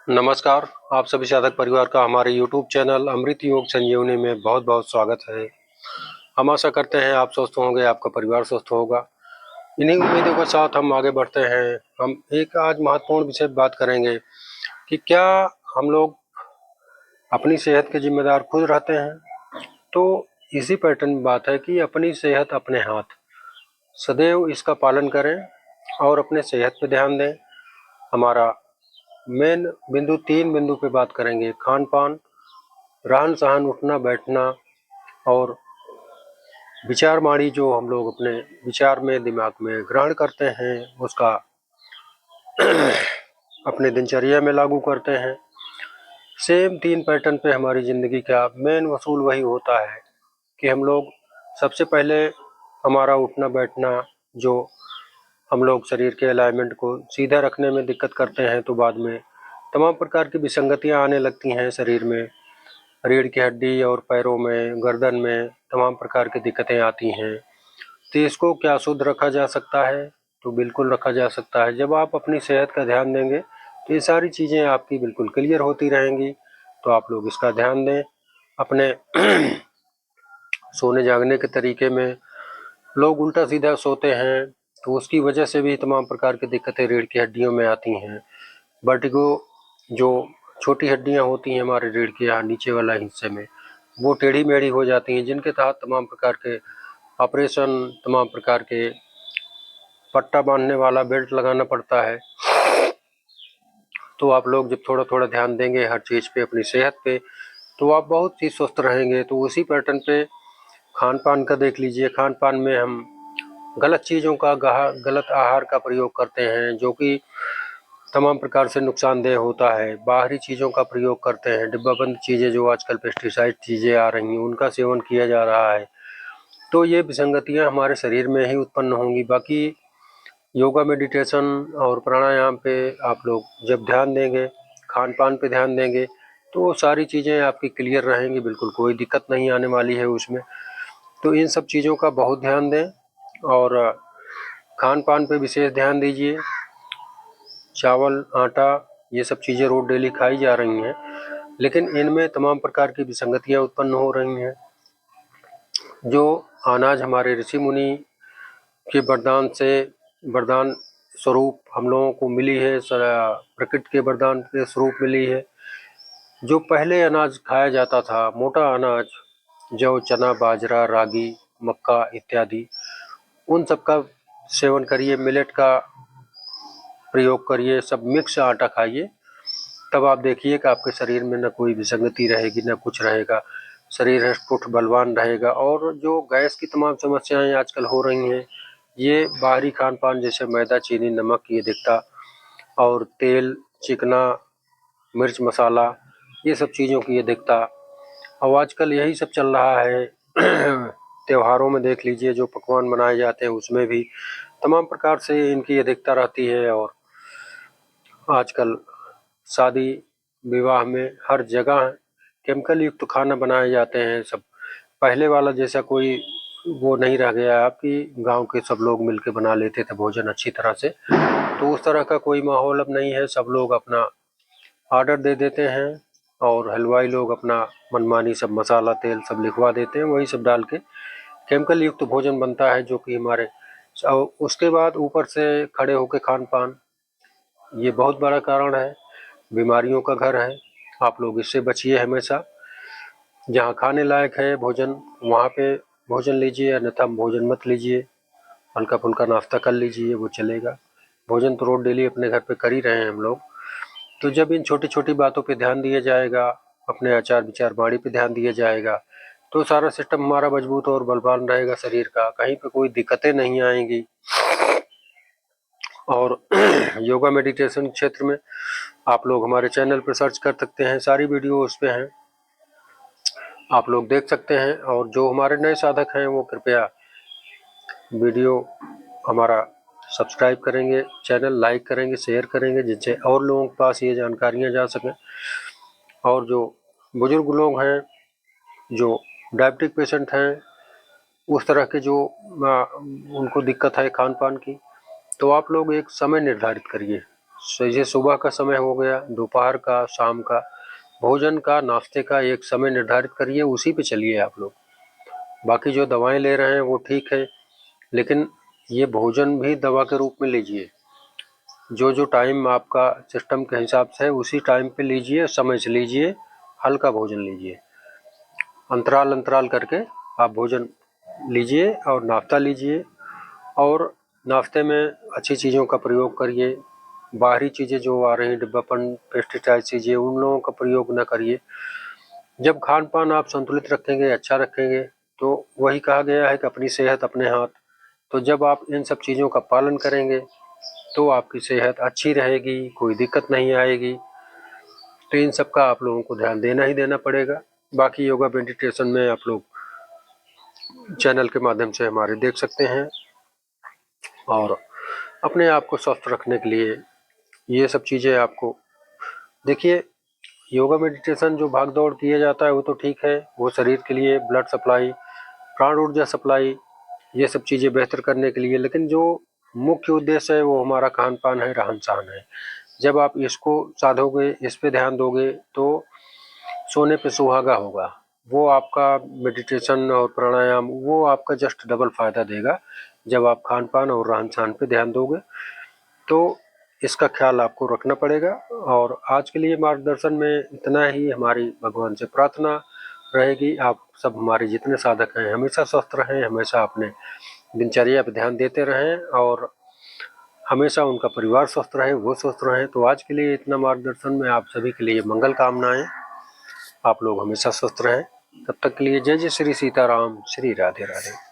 नमस्कार। आप सभी साधक परिवार का हमारे YouTube चैनल अमृत योग संजीवनी में बहुत बहुत स्वागत है। हम आशा करते हैं आप स्वस्थ होंगे, आपका परिवार स्वस्थ होगा। इन्हीं उम्मीदों के साथ हम आगे बढ़ते हैं। हम एक आज महत्वपूर्ण विषय पर बात करेंगे कि क्या हम लोग अपनी सेहत के जिम्मेदार खुद रहते हैं। तो इसी पैटर्न में बात है कि अपनी सेहत अपने हाथ, सदैव इसका पालन करें और अपने सेहत पे ध्यान दें। हमारा मेन बिंदु 3 बिंदु पे बात करेंगे: खान पान, रहन सहन, उठना बैठना और विचारमाणी। जो हम लोग अपने विचार में दिमाग में ग्रहण करते हैं उसका अपने दिनचर्या में लागू करते हैं। सेम 3 पैटर्न पे हमारी ज़िंदगी का मेन वसूल वही होता है कि हम लोग सबसे पहले हमारा उठना बैठना, जो हम लोग शरीर के अलाइनमेंट को सीधा रखने में दिक्कत करते हैं, तो बाद में तमाम प्रकार की विसंगतियां आने लगती हैं शरीर में। रीढ़ की हड्डी और पैरों में, गर्दन में तमाम प्रकार की दिक्कतें आती हैं। तो इसको क्या शुद्ध रखा जा सकता है? तो बिल्कुल रखा जा सकता है। जब आप अपनी सेहत का ध्यान देंगे तो ये सारी चीज़ें आपकी बिल्कुल क्लियर होती रहेंगी। तो आप लोग इसका ध्यान दें। अपने सोने जागने के तरीके में लोग उल्टा सीधा सोते हैं, तो उसकी वजह से भी तमाम प्रकार की दिक्कतें रीढ़ की हड्डियों में आती हैं। वर्टिगो, जो छोटी हड्डियां होती हैं हमारे रीढ़ के यहाँ नीचे वाला हिस्से में, वो टेढ़ी मेढ़ी हो जाती हैं, जिनके तहत तमाम प्रकार के ऑपरेशन, तमाम प्रकार के पट्टा बांधने वाला बेल्ट लगाना पड़ता है। तो आप लोग जब थोड़ा थोड़ा ध्यान देंगे हर चीज़ पे, अपनी सेहत पे, तो आप बहुत ही स्वस्थ रहेंगे। तो उसी पैटर्न पे खान पान का देख लीजिए। खान पान में हम गलत चीज़ों का, गलत आहार का प्रयोग करते हैं, जो कि तमाम प्रकार से नुकसानदेह होता है। बाहरी चीज़ों का प्रयोग करते हैं, डिब्बाबंद चीज़ें, जो आजकल पेस्टिसाइड चीज़ें आ रही हैं, उनका सेवन किया जा रहा है। तो ये विसंगतियां हमारे शरीर में ही उत्पन्न होंगी। बाकी योगा, मेडिटेशन और प्राणायाम पे आप लोग जब ध्यान देंगे, खान पान पे ध्यान देंगे, तो सारी चीज़ें आपकी क्लियर रहेंगी, बिल्कुल कोई दिक्कत नहीं आने वाली है उसमें। तो इन सब चीज़ों का बहुत ध्यान दें और खान पान पे विशेष ध्यान दीजिए। चावल, आटा, ये सब चीज़ें रोज़ डेली खाई जा रही हैं, लेकिन इनमें तमाम प्रकार की विसंगतियां उत्पन्न हो रही हैं। जो अनाज हमारे ऋषि मुनि के वरदान से, वरदान स्वरूप हम लोगों को मिली है, प्रकृति के वरदान के स्वरूप मिली है। जो पहले अनाज खाया जाता था, मोटा अनाज, जौ, चना, बाजरा, रागी, मक्का इत्यादि, उन सब का सेवन करिए। मिलेट का प्रयोग करिए, सब मिक्स आटा खाइए। तब आप देखिए कि आपके शरीर में न कोई विसंगति रहेगी, न कुछ रहेगा। शरीर हष्ट-पुष्ट बलवान रहेगा। और जो गैस की तमाम समस्याएं आजकल हो रही हैं, ये बाहरी खान पान, जैसे मैदा, चीनी, नमक, ये दिखता, और तेल, चिकना, मिर्च मसाला, ये सब चीज़ों की ये दिखता। और आजकल यही सब चल रहा है। त्योहारों में देख लीजिए, जो पकवान बनाए जाते हैं उसमें भी तमाम प्रकार से इनकी ये दिखता रहती है। और आजकल शादी विवाह में हर जगह केमिकल युक्त खाना बनाए जाते हैं। सब पहले वाला जैसा कोई वो नहीं रह गया है। आपकी गांव के सब लोग मिलके बना लेते थे भोजन अच्छी तरह से, तो उस तरह का कोई माहौल अब नहीं है। सब लोग अपना ऑर्डर दे देते हैं और हलवाई लोग अपना मनमानी सब मसाला, तेल सब लिखवा देते हैं, वही सब डाल के केमिकल युक्त भोजन बनता है, जो कि हमारे उसके बाद ऊपर से खड़े होके खान पान, ये बहुत बड़ा कारण है, बीमारियों का घर है। आप लोग इससे बचिए हमेशा। जहाँ खाने लायक है भोजन, वहाँ पे भोजन लीजिए, अन्यथा भोजन मत लीजिए। हल्का फुल्का नाश्ता कर लीजिए, वो चलेगा। भोजन तो रोज डेली अपने घर पे कर ही रहे हैं हम लोग। तो जब इन छोटी छोटी बातों पे ध्यान दिया जाएगा, अपने आचार विचार वाणी पे ध्यान दिया जाएगा, तो सारा सिस्टम हमारा मजबूत और बलवान रहेगा शरीर का। कहीं पे कोई दिक्कतें नहीं आएंगी। और योगा मेडिटेशन क्षेत्र में आप लोग हमारे चैनल पर सर्च कर सकते हैं, सारी वीडियो उस पे हैं, आप लोग देख सकते हैं। और जो हमारे नए साधक हैं वो कृपया वीडियो हमारा सब्सक्राइब करेंगे, चैनल लाइक करेंगे, शेयर करेंगे, जिससे और लोगों के पास ये जानकारियाँ जा सकें। और जो बुजुर्ग लोग हैं, जो डायबिटिक पेशेंट हैं, उस तरह के जो उनको दिक्कत है खान पान की, तो आप लोग एक समय निर्धारित करिए। ये सुबह का समय हो गया, दोपहर का, शाम का, भोजन का, नाश्ते का एक समय निर्धारित करिए, उसी पे चलिए आप लोग। बाकी जो दवाएं ले रहे हैं वो ठीक है, लेकिन ये भोजन भी दवा के रूप में लीजिए। जो जो टाइम आपका सिस्टम के हिसाब से है उसी टाइम पे लीजिए, समय से लीजिए, हल्का भोजन लीजिए। अंतराल अंतराल करके आप भोजन लीजिए और नाश्ता लीजिए, और नाश्ते में अच्छी चीज़ों का प्रयोग करिए। बाहरी चीज़ें जो आ रही हैं, डिब्बापन, पेस्टिसाइड चीज़ें, उन लोगों का प्रयोग न करिए। जब खान पान आप संतुलित रखेंगे, अच्छा रखेंगे, तो वही कहा गया है कि अपनी सेहत अपने हाथ। तो जब आप इन सब चीज़ों का पालन करेंगे तो आपकी सेहत अच्छी रहेगी, कोई दिक्कत नहीं आएगी। तो इन सब का आप लोगों को ध्यान देना ही देना पड़ेगा। बाकी योगा मेडिटेशन में आप लोग चैनल के माध्यम से हमारे देख सकते हैं, और अपने आप को स्वस्थ रखने के लिए ये सब चीज़ें आपको देखिए। योगा मेडिटेशन जो भाग दौड़ किया जाता है वो तो ठीक है, वो शरीर के लिए ब्लड सप्लाई, प्राण ऊर्जा सप्लाई, ये सब चीज़ें बेहतर करने के लिए, लेकिन जो मुख्य उद्देश्य है वो हमारा खान पान है, रहन सहन है। जब आप इसको साधोगे, इस पे ध्यान दोगे, तो सोने पे सुहागा होगा। वो आपका मेडिटेशन और प्राणायाम वो आपका जस्ट डबल फायदा देगा। जब आप खान पान और रहन सहन पे ध्यान दोगे तो इसका ख्याल आपको रखना पड़ेगा। और आज के लिए मार्गदर्शन में इतना ही हमारी भगवान से प्रार्थना रहेगी। आप सब हमारे जितने साधक हैं हमेशा स्वस्थ रहें, हमेशा अपने दिनचर्या पर ध्यान देते रहें, और हमेशा उनका परिवार स्वस्थ रहे, वो स्वस्थ रहें। तो आज के लिए इतना मार्गदर्शन में आप सभी के लिए मंगल कामनाएं। आप लोग हमेशा स्वस्थ रहें। तब तक के लिए जय जय श्री सीताराम, श्री राधे राधे।